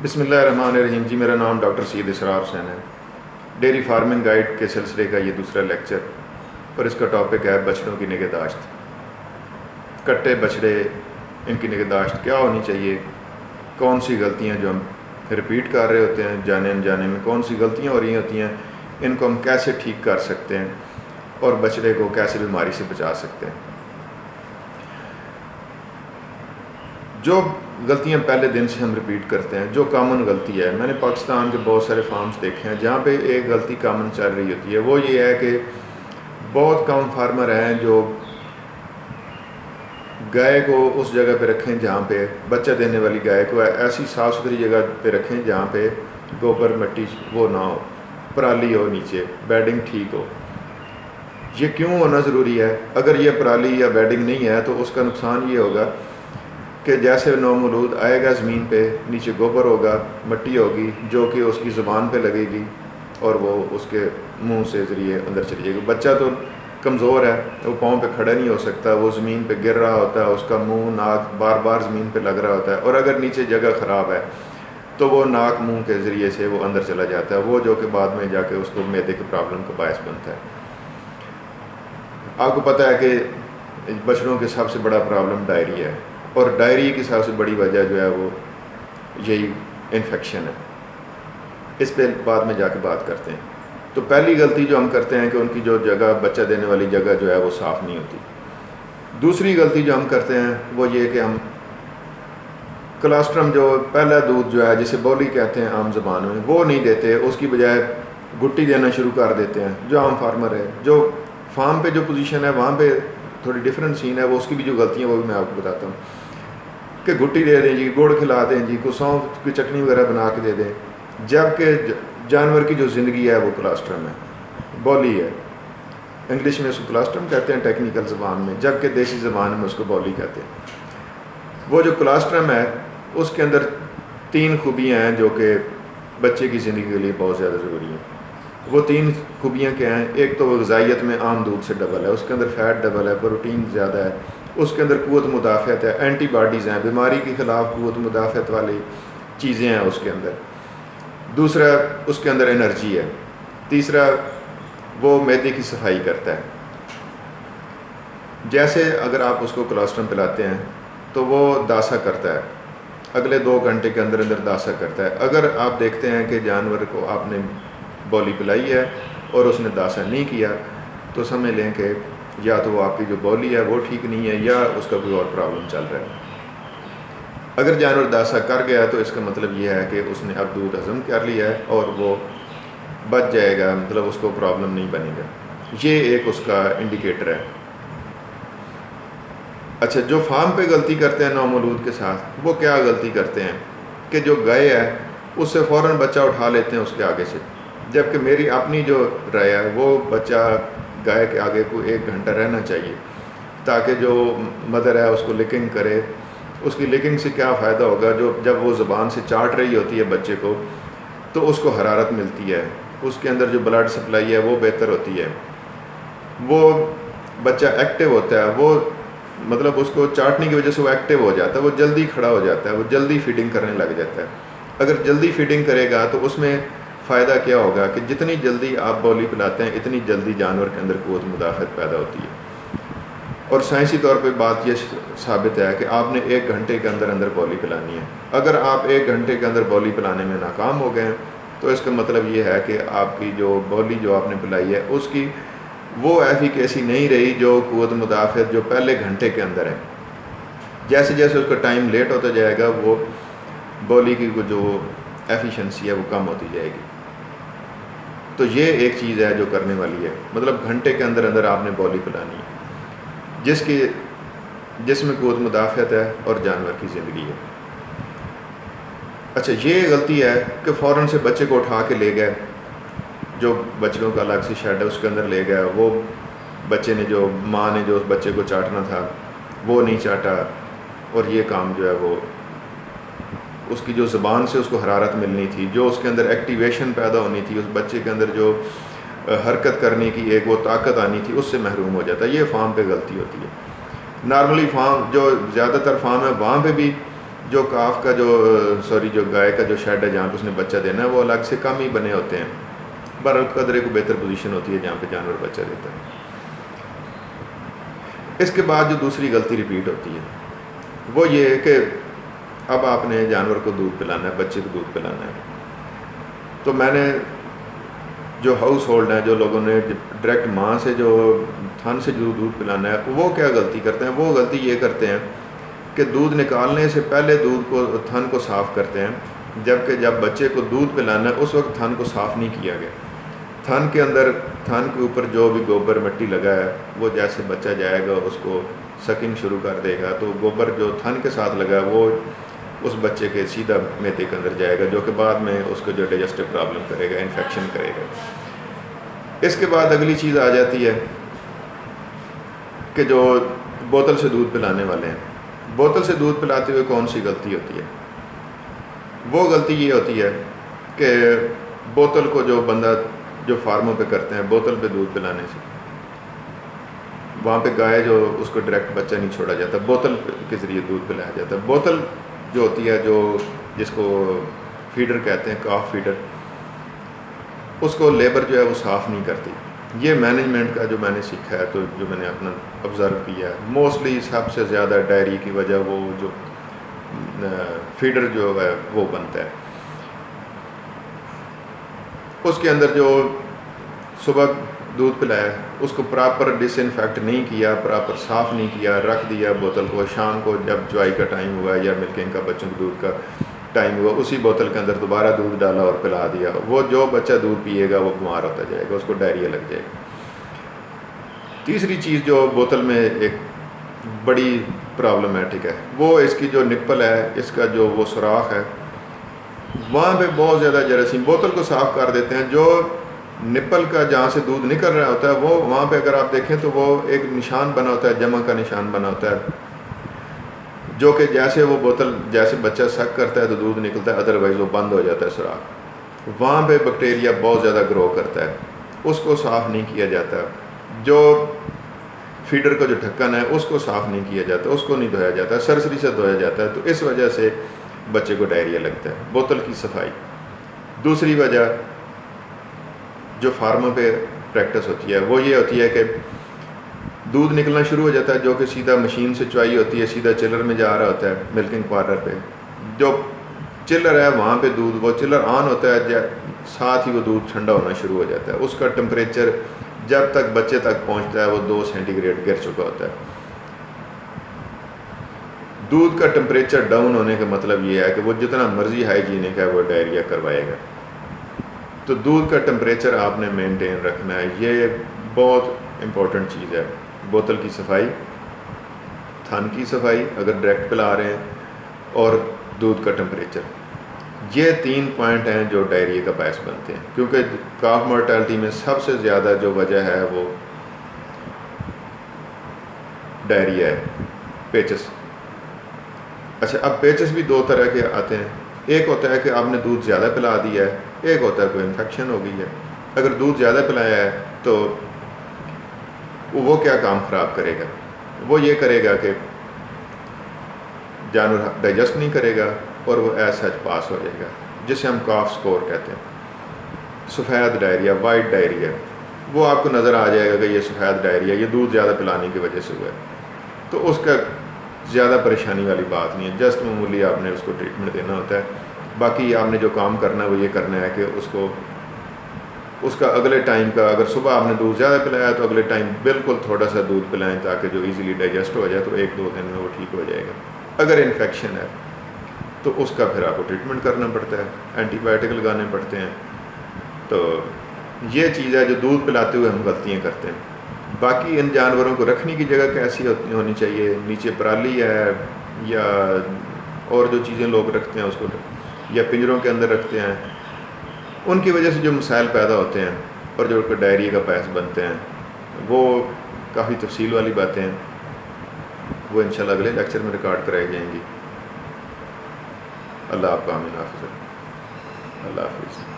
بسم اللہ الرحمن الرحیم. جی میرا نام ڈاکٹر سید اسرار حسین ہے. ڈیری فارمنگ گائیڈ کے سلسلے کا یہ دوسرا لیکچر اور اس کا ٹاپک ہے بچڑوں کی نگہداشت. کٹے بچڑے ان کی نگہداشت کیا ہونی چاہیے, کون سی غلطیاں جو ہم رپیٹ کر رہے ہوتے ہیں جانے انجانے میں, کون سی غلطیاں ہو رہی ہوتی ہیں, ان کو ہم کیسے ٹھیک کر سکتے ہیں اور بچڑے کو کیسے بیماری سے بچا سکتے ہیں. جو غلطیاں پہلے دن سے ہم رپیٹ کرتے ہیں, جو کامن غلطی ہے, میں نے پاکستان کے بہت سارے فارمز دیکھے ہیں جہاں پہ ایک غلطی کامن چل رہی ہوتی ہے. وہ یہ ہے کہ بہت کم فارمر ہیں جو گائے کو اس جگہ پہ رکھیں جہاں پہ بچہ دینے والی گائے کو ایسی صاف ستھری جگہ پہ رکھیں جہاں پہ گوبر مٹی وہ نہ ہو, پرالی ہو, نیچے بیڈنگ ٹھیک ہو. یہ کیوں ہونا ضروری ہے؟ اگر یہ پرالی یا بیڈنگ نہیں ہے تو اس کا نقصان یہ ہوگا کہ جیسے نومولود آئے گا زمین پہ, نیچے گوبر ہوگا, مٹی ہوگی جو کہ اس کی زبان پہ لگے گی اور وہ اس کے منہ سے ذریعے اندر چلی جائے گی. بچہ تو کمزور ہے, وہ پاؤں پہ کھڑا نہیں ہو سکتا, وہ زمین پہ گر رہا ہوتا ہے, اس کا منہ ناک بار بار زمین پہ لگ رہا ہوتا ہے, اور اگر نیچے جگہ خراب ہے تو وہ ناک منہ کے ذریعے سے وہ اندر چلا جاتا ہے, وہ جو کہ بعد میں جا کے اس کو معدے کی پرابلم کا باعث بنتا ہے. آپ کو پتہ ہے کہ بچڑوں کے سب سے بڑا پرابلم ڈائریا ہے, اور ڈائریا کی سب سے بڑی وجہ جو ہے وہ یہی انفیکشن ہے. اس پہ بعد میں جا کے بات کرتے ہیں. تو پہلی غلطی جو ہم کرتے ہیں کہ ان کی جو جگہ بچہ دینے والی جگہ جو ہے وہ صاف نہیں ہوتی. دوسری غلطی جو ہم کرتے ہیں وہ یہ کہ ہم کلاسٹرم جو پہلا دودھ جو ہے جسے بولی کہتے ہیں عام زبان میں, وہ نہیں دیتے, اس کی بجائے گٹی دینا شروع کر دیتے ہیں. جو عام فارمر ہے, جو فارم پہ جو پوزیشن ہے وہاں پہ تھوڑی ڈفرینٹ سین ہے, وہ اس کی بھی جو غلطیاں وہ بھی میں آپ کو بتاتا ہوں. کہ گٹی دے دیں جی, گڑ کھلا دیں جی, کوئی سونف کی چٹنی وغیرہ بنا کے دے دیں, جبکہ جانور کی جو زندگی ہے وہ کلاسٹرم ہے, بولی ہے. انگلش میں اس کو کلاسٹرم کہتے ہیں ٹیکنیکل زبان میں, جبکہ دیسی زبان میں اس کو بولی کہتے ہیں. وہ جو کلاسٹرم ہے اس کے اندر 3 خوبیاں ہیں جو کہ بچے کی زندگی کے لیے بہت زیادہ ضروری ہیں. وہ 3 خوبیاں کیا ہیں؟ ایک تو وہ غذائیت میں عام دودھ سے ڈبل ہے, اس کے اندر فیٹ ڈبل ہے, پروٹین زیادہ ہے, اس کے اندر قوت مدافعت ہے, اینٹی باڈیز ہیں, بیماری کے خلاف قوت مدافعت والی چیزیں ہیں اس کے اندر. دوسرا اس کے اندر انرجی ہے. تیسرا وہ معدے کی صفائی کرتا ہے. جیسے اگر آپ اس کو کلاسٹرم پلاتے ہیں تو وہ داسا کرتا ہے, اگلے 2 گھنٹے کے اندر اندر داسا کرتا ہے. اگر آپ دیکھتے ہیں کہ جانور کو آپ نے بولی پلائی ہے اور اس نے داسا نہیں کیا تو سمجھ لیں کہ یا تو وہ آپ کی جو بولی ہے وہ ٹھیک نہیں ہے یا اس کا کوئی اور پرابلم چل رہا ہے. اگر جانور داسا کر گیا تو اس کا مطلب یہ ہے کہ اس نے اب دودھ ہضم کر لیا ہے اور وہ بچ جائے گا, مطلب اس کو پرابلم نہیں بنے گا. یہ ایک اس کا انڈیکیٹر ہے. اچھا, جو فارم پہ غلطی کرتے ہیں نومولود کے ساتھ, وہ کیا غلطی کرتے ہیں کہ جو گائے ہے اس سے فوراً بچہ اٹھا لیتے ہیں اس کے آگے سے, جبکہ میری اپنی جو رائے ہے وہ بچہ گائے کے آگے کو 1 گھنٹہ رہنا چاہیے تاکہ جو مدر ہے اس کو لکنگ کرے. اس کی لکنگ سے کیا فائدہ ہوگا؟ جو جب وہ زبان سے چاٹ رہی ہوتی ہے بچے کو تو اس کو حرارت ملتی ہے, اس کے اندر جو بلڈ سپلائی ہے وہ بہتر ہوتی ہے, وہ بچہ ایکٹیو ہوتا ہے, وہ مطلب اس کو چاٹنے کی وجہ سے وہ ایکٹیو ہو جاتا ہے, وہ جلدی کھڑا ہو جاتا ہے, وہ جلدی فیڈنگ کرنے لگ جاتا ہے. اگر جلدی فیڈنگ کرے گا تو اس میں فائدہ کیا ہوگا کہ جتنی جلدی آپ بولی پلاتے ہیں اتنی جلدی جانور کے اندر قوت مدافعت پیدا ہوتی ہے. اور سائنسی طور پہ بات یہ ثابت ہے کہ آپ نے 1 گھنٹے کے اندر اندر بولی پلانی ہے. اگر آپ 1 گھنٹے کے اندر بولی پلانے میں ناکام ہو گئے تو اس کا مطلب یہ ہے کہ آپ کی جو بولی جو آپ نے پلائی ہے اس کی وہ ایفیکیسی نہیں رہی جو قوت مدافعت جو پہلے گھنٹے کے اندر ہے. جیسے جیسے اس کا ٹائم لیٹ ہوتا جائے گا وہ بولی کی جو ایفیشنسی ہے وہ کم ہوتی جائے گی. تو یہ ایک چیز ہے جو کرنے والی ہے, مطلب گھنٹے کے اندر اندر آپ نے بولی پلانی ہے جس میں قوت مدافعت ہے اور جانور کی زندگی ہے. اچھا, یہ غلطی ہے کہ فوراً سے بچے کو اٹھا کے لے گئے, جو بچڑوں کا الگ سے شیڈ ہے اس کے اندر لے گیا, وہ بچے نے جو ماں نے جو اس بچے کو چاٹنا تھا وہ نہیں چاٹا, اور یہ کام جو ہے وہ اس کی جو زبان سے اس کو حرارت ملنی تھی, جو اس کے اندر ایکٹیویشن پیدا ہونی تھی, اس بچے کے اندر جو حرکت کرنے کی ایک وہ طاقت آنی تھی, اس سے محروم ہو جاتا ہے. یہ فارم پہ غلطی ہوتی ہے. نارملی فارم جو زیادہ تر فارم ہے وہاں پہ بھی جو کاف کا جو گائے کا جو شیڈ ہے جہاں پہ اس نے بچہ دینا ہے وہ الگ سے کم ہی بنے ہوتے ہیں، قدرے کو بہتر پوزیشن ہوتی ہے جہاں پہ جانور بچہ دیتا ہے۔ اس کے بعد جو دوسری غلطی ریپیٹ ہوتی ہے وہ یہ ہے کہ اب آپ نے جانور کو دودھ پلانا ہے، بچے کو دودھ پلانا ہے، تو میں نے جو ہاؤس ہولڈ ہیں، جو لوگوں نے ڈائریکٹ ماں سے جو تھن سے جو دودھ پلانا ہے، وہ کیا غلطی کرتے ہیں؟ وہ غلطی یہ کرتے ہیں کہ دودھ نکالنے سے پہلے دودھ کو تھن کو صاف کرتے ہیں، جبکہ جب بچے کو دودھ پلانا ہے اس وقت تھن کو صاف نہیں کیا گیا۔ تھن کے اندر، تھن کے اوپر جو بھی گوبر مٹی لگا ہے وہ جیسے بچہ جائے گا اس کو سکنگ شروع کر دے گا، تو گوبر جو تھن کے ساتھ لگا ہے وہ اس بچے کے سیدھا معدے کے اندر جائے گا، جو کہ بعد میں اس کو جو ڈائجسٹو پرابلم کرے گا، انفیکشن کرے گا۔ اس کے بعد اگلی چیز آ جاتی ہے کہ جو بوتل سے دودھ پلانے والے ہیں، بوتل سے دودھ پلاتے ہوئے کون سی غلطی ہوتی ہے؟ وہ غلطی یہ ہوتی ہے کہ بوتل کو جو بندہ جو فارموں پہ کرتے ہیں بوتل پہ دودھ پلانے سے، وہاں پہ گائے جو اس کو ڈائریکٹ بچہ نہیں چھوڑا جاتا، بوتل کے ذریعے دودھ پلایا جاتا ہے۔ بوتل جو ہوتی ہے، جو جس کو فیڈر کہتے ہیں، کاف فیڈر، اس کو لیبر جو ہے وہ صاف نہیں کرتی۔ یہ مینجمنٹ کا جو میں نے سیکھا ہے، تو جو میں نے اپنا آبزرو کیا ہے، موسٹلی سب سے زیادہ ڈائری کی وجہ وہ جو فیڈر جو ہے وہ بنتا ہے، اس کے اندر جو صبح دودھ پلایا اس کو پراپر ڈس انفیکٹ نہیں کیا، پراپر صاف نہیں کیا، رکھ دیا بوتل کو، شام کو جب چوائی کا ٹائم ہوا یا ملکنگ کا بچوں کے دودھ کا ٹائم ہوا، اسی بوتل کے اندر دوبارہ دودھ ڈالا اور پلا دیا، وہ جو بچہ دودھ پیے گا وہ بیمار ہوتا جائے گا، اس کو ڈائریا لگ جائے گا۔ تیسری چیز جو بوتل میں ایک بڑی پرابلمٹک ہے، وہ اس کی جو نپل ہے، اس کا جو وہ سوراخ ہے، وہاں پہ بہت زیادہ جراثیم، بوتل کو صاف کر دیتے ہیں، جو نپل کا جہاں سے دودھ نکل رہا ہوتا ہے وہ وہاں پہ اگر آپ دیکھیں تو وہ ایک نشان بنا ہوتا ہے، جمع کا نشان بنا ہوتا ہے، جو کہ جیسے وہ بوتل جیسے بچہ سک کرتا ہے تو دودھ نکلتا ہے، ادروائز وہ بند ہو جاتا ہے سوراخ، وہاں پہ بیکٹیریا بہت زیادہ گرو کرتا ہے، اس کو صاف نہیں کیا جاتا۔ جو فیڈر کا جو ڈھکن ہے اس کو صاف نہیں کیا جاتا، اس کو نہیں دھویا جاتا، سرسری سے دھویا جاتا ہے، تو اس وجہ سے بچے کو ڈائریا لگتا ہے۔ بوتل کی صفائی۔ دوسری وجہ جو فارموں پہ پریکٹس ہوتی ہے وہ یہ ہوتی ہے کہ دودھ نکلنا شروع ہو جاتا ہے، جو کہ سیدھا مشین سے چوائی ہوتی ہے، سیدھا چلر میں جا رہا ہوتا ہے، ملکنگ پارلر پہ جو چلر ہے وہاں پہ دودھ، وہ چلر آن ہوتا ہے، ساتھ ہی وہ دودھ ٹھنڈا ہونا شروع ہو جاتا ہے، اس کا ٹمپریچر جب تک بچے تک پہنچتا ہے وہ 2 سینٹی گریڈ گر چکا ہوتا ہے۔ دودھ کا ٹمپریچر ڈاؤن ہونے کا مطلب یہ ہے کہ وہ جتنا مرضی ہائیجینک ہے وہ ڈائریا کروائے گا، تو دودھ کا ٹمپریچر آپ نے مینٹین رکھنا ہے، یہ بہت امپورٹنٹ چیز ہے۔ بوتل کی صفائی، تھن کی صفائی اگر ڈائریکٹ پلا رہے ہیں، اور دودھ کا ٹمپریچر، یہ 3 پوائنٹ ہیں جو ڈائریا کا باعث بنتے ہیں، کیونکہ کاف مورٹیلٹی میں سب سے زیادہ جو وجہ ہے وہ ڈائریا ہے، پیچس۔ اچھا، اب پیچس بھی 2 طرح کے آتے ہیں، ایک ہوتا ہے کہ آپ نے دودھ زیادہ پلا دیا ہے، ایک ہوتا ہے کوئی انفیکشن ہو گئی ہے۔ اگر دودھ زیادہ پلایا ہے تو وہ کیا کام خراب کرے گا؟ وہ یہ کرے گا کہ جانور ڈائجسٹ نہیں کرے گا اور وہ ایز سچ پاس ہو جائے گا، جسے ہم کاف سکور کہتے ہیں۔ سفید ڈائریا، وائٹ ڈائریا، وہ آپ کو نظر آ جائے گا کہ یہ سفید ڈائریا یہ دودھ زیادہ پلانے کی وجہ سے ہوا ہے، تو اس کا زیادہ پریشانی والی بات نہیں ہے، جسٹ معمولی آپ نے اس کو ٹریٹمنٹ دینا ہوتا ہے۔ باقی آپ نے جو کام کرنا ہے وہ یہ کرنا ہے کہ اس کا اگلے ٹائم کا، اگر صبح آپ نے دودھ زیادہ پلایا تو اگلے ٹائم بالکل تھوڑا سا دودھ پلائیں تاکہ جو ایزیلی ڈائجسٹ ہو جائے، تو 1-2 دن میں وہ ٹھیک ہو جائے گا۔ اگر انفیکشن ہے تو اس کا پھر آپ کو ٹریٹمنٹ کرنا پڑتا ہے، اینٹی بائیوٹک لگانے پڑتے ہیں۔ تو یہ چیز ہے جو دودھ پلاتے ہوئے ہم غلطیاں کرتے ہیں۔ باقی ان جانوروں کو رکھنے کی جگہ کیسی ہونی چاہیے، نیچے پرالی ہے یا اور جو چیزیں لوگ رکھتے ہیں اس کو، یا پنجروں کے اندر رکھتے ہیں، ان کی وجہ سے جو مسائل پیدا ہوتے ہیں اور جو ڈائریا کا باعث بنتے ہیں، وہ کافی تفصیل والی باتیں ہیں، وہ انشاءاللہ اگلے لیکچر میں ریکارڈ کرائی جائیں گی۔ اللہ آپ کا آمین حافظ۔ اللہ حافظ۔